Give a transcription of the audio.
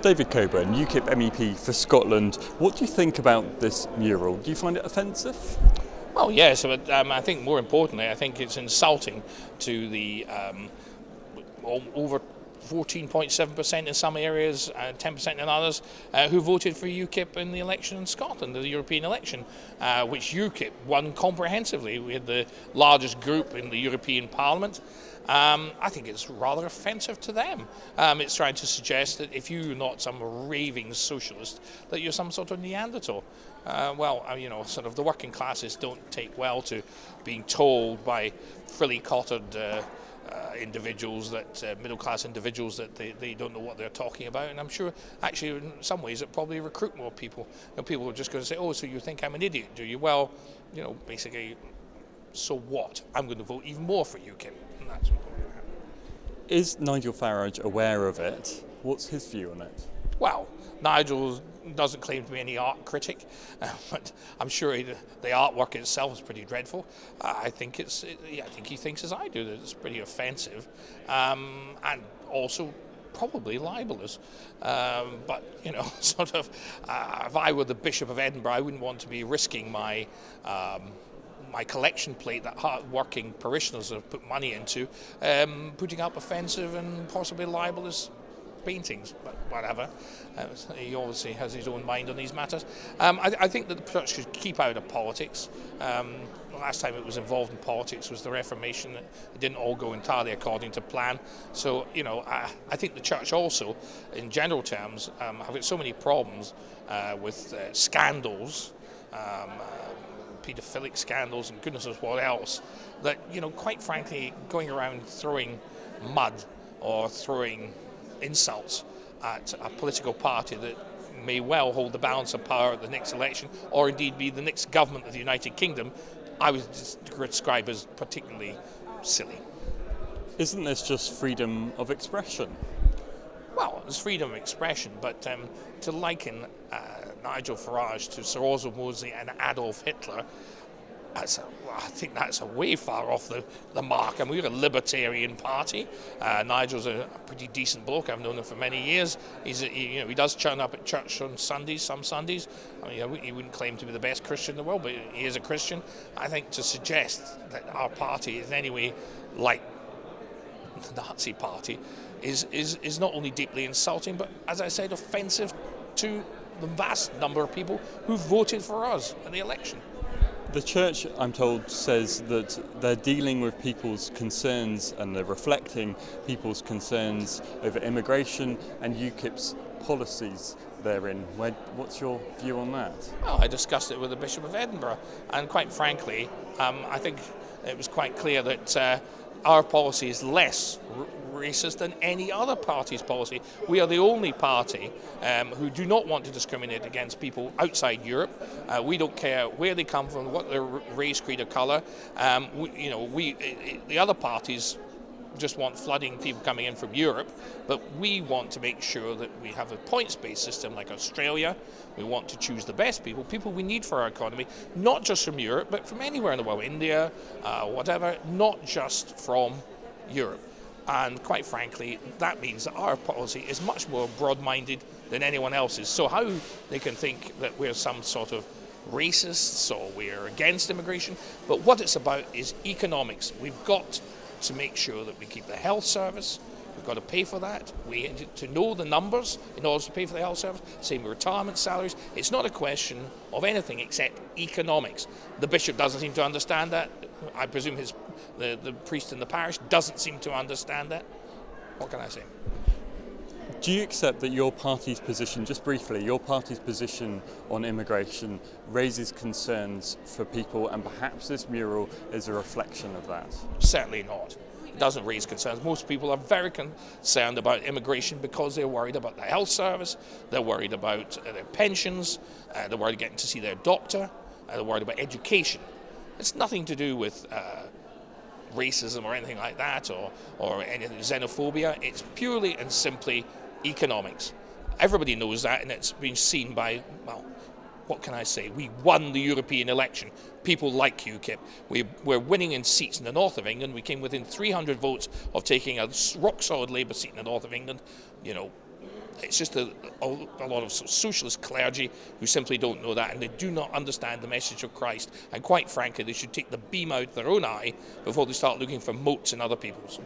David Coburn, UKIP MEP for Scotland. What do you think about this mural? Do you find it offensive? Well, yes, but I think more importantly, I think it's insulting to the over 14.7% in some areas and 10% in others who voted for UKIP in the election in Scotland, the European election, which UKIP won comprehensively. We had the largest group in the European Parliament. I think it's rather offensive to them. It's trying to suggest that if you're not some raving socialist, that you're some sort of Neanderthal. You know, sort of the working classes don't take well to being told by frilly-cottered individuals, that middle-class individuals, that they don't know what they're talking about. And I'm sure, actually, in some ways, it probably recruit more people. You know, people are just going to say, "Oh, so you think I'm an idiot, do you?" Well, you know, basically, so what? I'm going to vote even more for UKIP, and that's what's going to happen. Is Nigel Farage aware of it? What's his view on it? Well, Nigel doesn't claim to be any art critic, but I'm sure the artwork itself is pretty dreadful. I think he thinks as I do, that it's pretty offensive, and also probably libelous. But you know, sort of, if I were the Bishop of Edinburgh, I wouldn't want to be risking my my collection plate that hard-working parishioners have put money into, putting up offensive and possibly libelous paintings, but whatever. He obviously has his own mind on these matters. I think that the church should keep out of politics. The last time it was involved in politics was the Reformation. It didn't all go entirely according to plan. So, you know, I think the church also, in general terms, have got so many problems with scandals, paedophilic scandals and goodness knows what else, that, you know, quite frankly, going around throwing mud or throwing insults at a political party that may well hold the balance of power at the next election, or indeed be the next government of the United Kingdom, I would describe as particularly silly. Isn't this just freedom of expression? Well, it's freedom of expression, but to liken Nigel Farage to Sir Oswald Mosley and Adolf Hitler, I think that's way far off the mark. I mean, we're a libertarian party. Nigel's a pretty decent bloke. I've known him for many years. He does turn up at church on Sundays, some Sundays. I mean, he wouldn't claim to be the best Christian in the world, but he is a Christian. I think to suggest that our party is in any way like the Nazi party is not only deeply insulting, but, as I said, offensive to the vast number of people who voted for us in the election. The church, I'm told, says that they're dealing with people's concerns and they're reflecting people's concerns over immigration and UKIP's policies therein. What's your view on that? Well, I discussed it with the Bishop of Edinburgh, and quite frankly, I think it was quite clear that our policy is less racist than any other party's policy. We are the only party who do not want to discriminate against people outside Europe. We don't care where they come from, what their race, creed, or colour. The other parties just want flooding people coming in from Europe, but we want to make sure that we have a points-based system like Australia. We want to choose the best people we need for our economy, not just from Europe, but from anywhere in the world, India, whatever, not just from Europe. And quite frankly, that means that our policy is much more broad-minded than anyone else's. So how they can think that we're some sort of racists or we're against immigration, but what it's about is economics. We've got to make sure that we keep the health service. We've got to pay for that. We need to know the numbers in order to pay for the health service. Same with retirement salaries. It's not a question of anything except economics. The bishop doesn't seem to understand that. I presume the priest in the parish doesn't seem to understand that. What can I say? Do you accept that your party's position, just briefly, your party's position on immigration raises concerns for people, and perhaps this mural is a reflection of that? Certainly not. It doesn't raise concerns. Most people are very concerned about immigration because they're worried about the health service, they're worried about their pensions, they're worried getting to see their doctor, they're worried about education. It's nothing to do with racism or anything like that, or any xenophobia. It's purely and simply economics. Everybody knows that, and it's been seen by, well, what can I say? We won the European election. People like UKIP. We're winning in seats in the north of England. We came within 300 votes of taking a rock-solid Labour seat in the north of England. You know, It's just a lot of socialist clergy who simply don't know that, and they do not understand the message of Christ. And quite frankly, they should take the beam out their own eye before they start looking for motes in other people's.